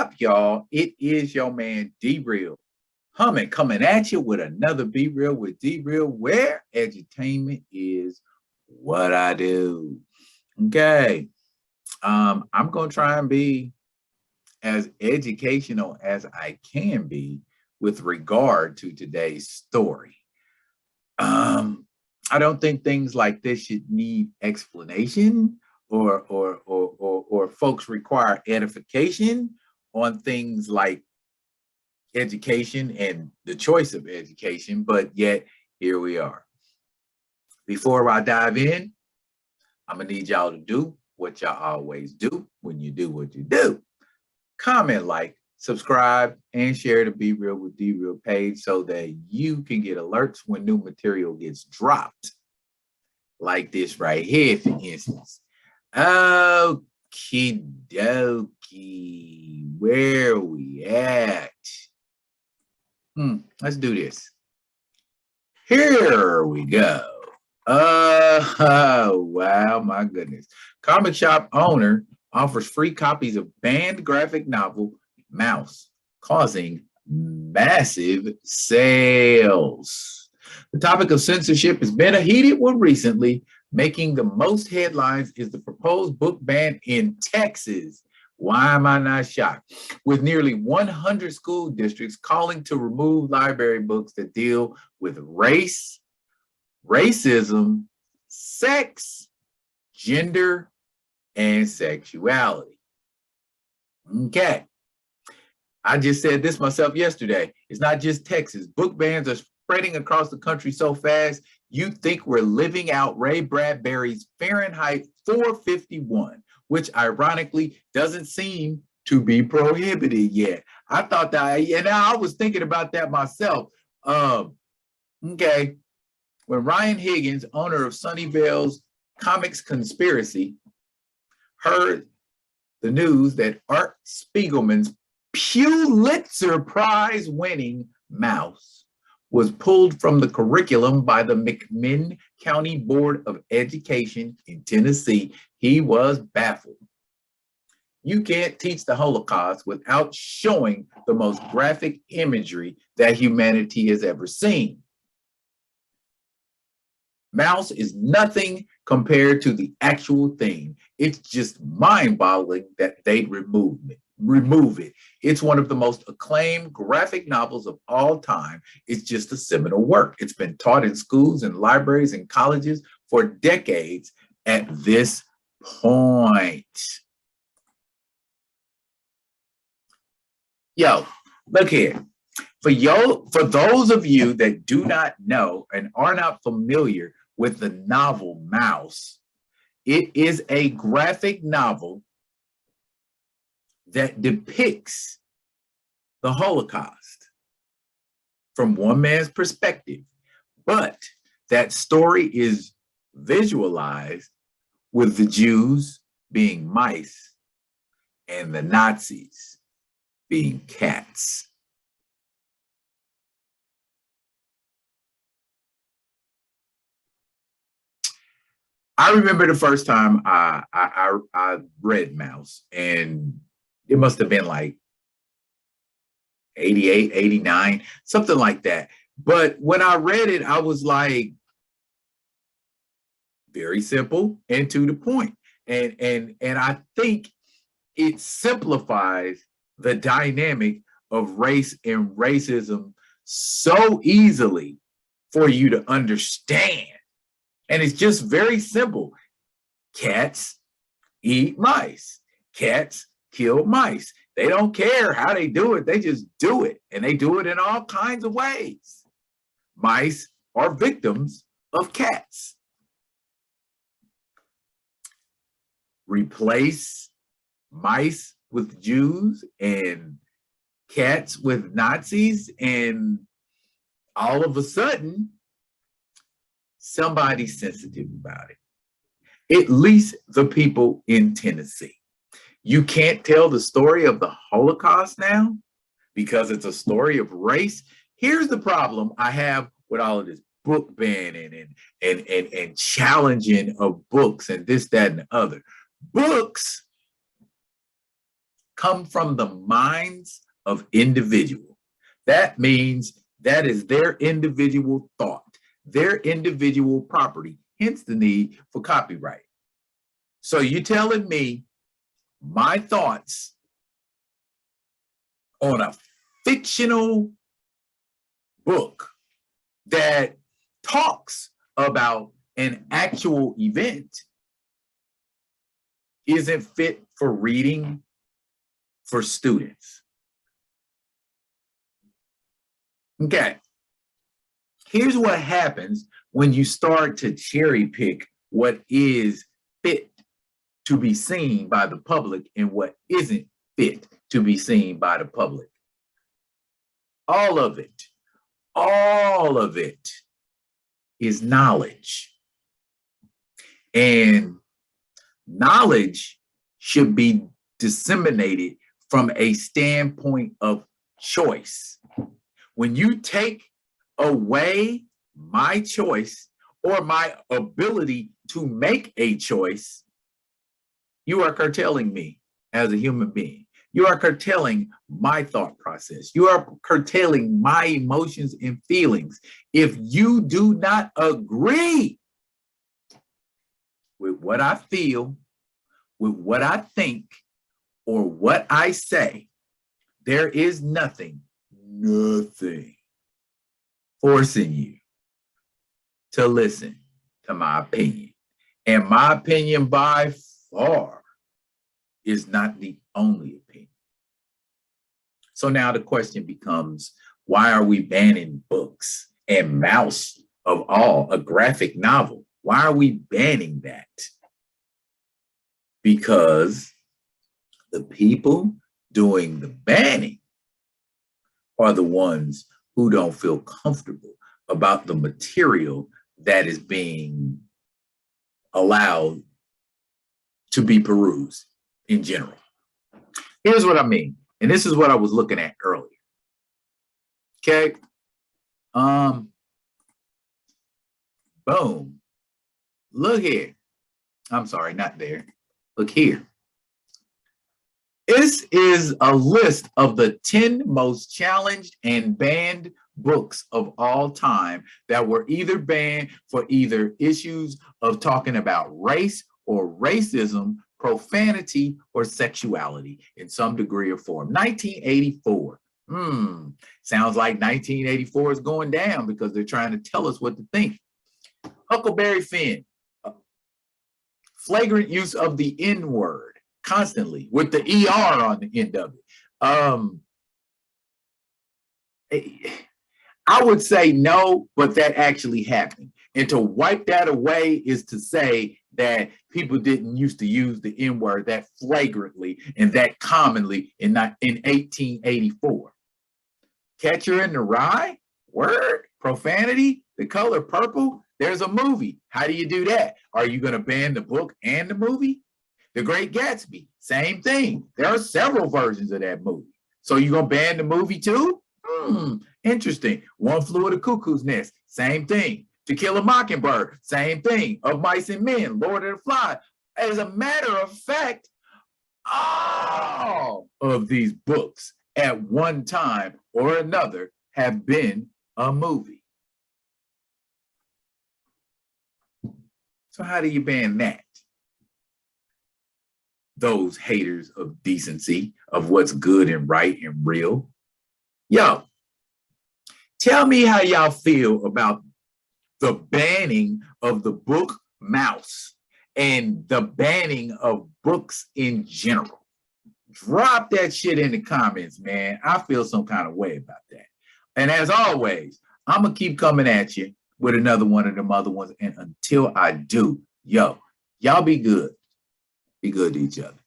up, y'all? It is your man D-Real coming at you with another Be Real with D-Real, where edutainment is what I do. Okay. I'm gonna try and be as educational as I can be with regard to today's story. I don't think things like this should need explanation or folks require edification on things like education and the choice of education, but yet here we are. Before I dive in, I'm gonna need y'all to do what y'all always do when you do what you do. Comment, like, subscribe, and share the Be Real with D-Real page so that you can get alerts when new material gets dropped. Like this right here, for instance. Okie dokie, where we at? Let's do this. Here we go. Wow, my goodness. Comic shop owner offers free copies of banned graphic novel MAUS, causing massive sales. The topic of censorship has been a heated one recently. Making the most headlines is the proposed book ban in Texas. Why am I not shocked? With nearly 100 school districts calling to remove library books that deal with race, racism, sex, gender, and sexuality. Okay. I just said this myself yesterday. It's not just Texas. Book bans are spreading across the country so fast, you think we're living out Ray Bradbury's Fahrenheit 451, which ironically doesn't seem to be prohibited yet. I thought that, and I was thinking about that myself. Okay. When Ryan Higgins, owner of Sunnyvale's Comics Conspiracy, heard the news that Art Spiegelman's Pulitzer Prize winning MAUS was pulled from the curriculum by the McMinn County Board of Education in Tennessee, he was baffled. You can't teach the Holocaust without showing the most graphic imagery that humanity has ever seen. MAUS is nothing compared to the actual thing. It's just mind-boggling that they remove it. It's one of the most acclaimed graphic novels of all time. It's just a seminal work. It's been taught in schools and libraries and colleges for decades at this point. Yo, look here. For those of you that do not know and are not familiar with the novel MAUS, it is a graphic novel that depicts the Holocaust from one man's perspective, but that story is visualized with the Jews being mice and the Nazis being cats. I remember the first time I read MAUS, and it must have been like 88, 89, something like that. But when I read it, I was like, very simple and to the point. And I think it simplifies the dynamic of race and racism so easily for you to understand. And it's just very simple. Cats eat mice. Cats kill mice. They don't care how they do it. They just do it. And they do it in all kinds of ways. Mice are victims of cats. Replace mice with Jews and cats with Nazis, and all of a sudden, somebody's sensitive about it. At least the people in Tennessee. You can't tell the story of the Holocaust now because it's a story of race. Here's the problem I have with all of this book banning and challenging of books and this, that, and the other. Books come from the minds of individual. That means that is their individual thought, their individual property, hence the need for copyright. So you're telling me my thoughts on a fictional book that talks about an actual event isn't fit for reading for students? Okay. Here's what happens when you start to cherry pick what is fit to be seen by the public and what isn't fit to be seen by the public. All of it is knowledge. And knowledge should be disseminated from a standpoint of choice. When you take away my choice or my ability to make a choice, you are curtailing me as a human being. You are curtailing my thought process. You are curtailing my emotions and feelings. If you do not agree with what I feel, with what I think, or what I say, there is nothing forcing you to listen to my opinion. And my opinion by far is not the only opinion. So now the question becomes, why are we banning books and MAUS of all, a graphic novel? Why are we banning that? Because the people doing the banning are the ones who don't feel comfortable about the material that is being allowed to be perused in general. Here's what I mean, and this is what I was looking at earlier. Okay. Boom. Look here. I'm sorry, not there. Look here. This is a list of the 10 most challenged and banned books of all time that were either banned for either issues of talking about race or racism, profanity, or sexuality in some degree or form. 1984. Sounds like 1984 is going down because they're trying to tell us what to think. Huckleberry Finn. Flagrant use of the N-word constantly with the ER on the end of it. I would say no, but that actually happened. And to wipe that away is to say that people didn't used to use the N-word that flagrantly and that commonly in 1884. Catcher in the Rye, word, profanity, the color purple, there's a movie. How do you do that? Are you going to ban the book and the movie? The Great Gatsby, same thing. There are several versions of that movie. So you're going to ban the movie too? Interesting. One Flew of the Cuckoo's Nest, same thing. To Kill a Mockingbird, same thing. Of Mice and Men, Lord of the Flies. As a matter of fact, all of these books at one time or another have been a movie. So how do you ban that? Those haters of decency, of what's good and right and real. Yo, tell me how y'all feel about the banning of the book MAUS and the banning of books in general. Drop that shit in the comments, man. I feel some kind of way about that. And as always, I'm going to keep coming at you with another one of them other ones. And until I do, yo, y'all be good. Be good to each other.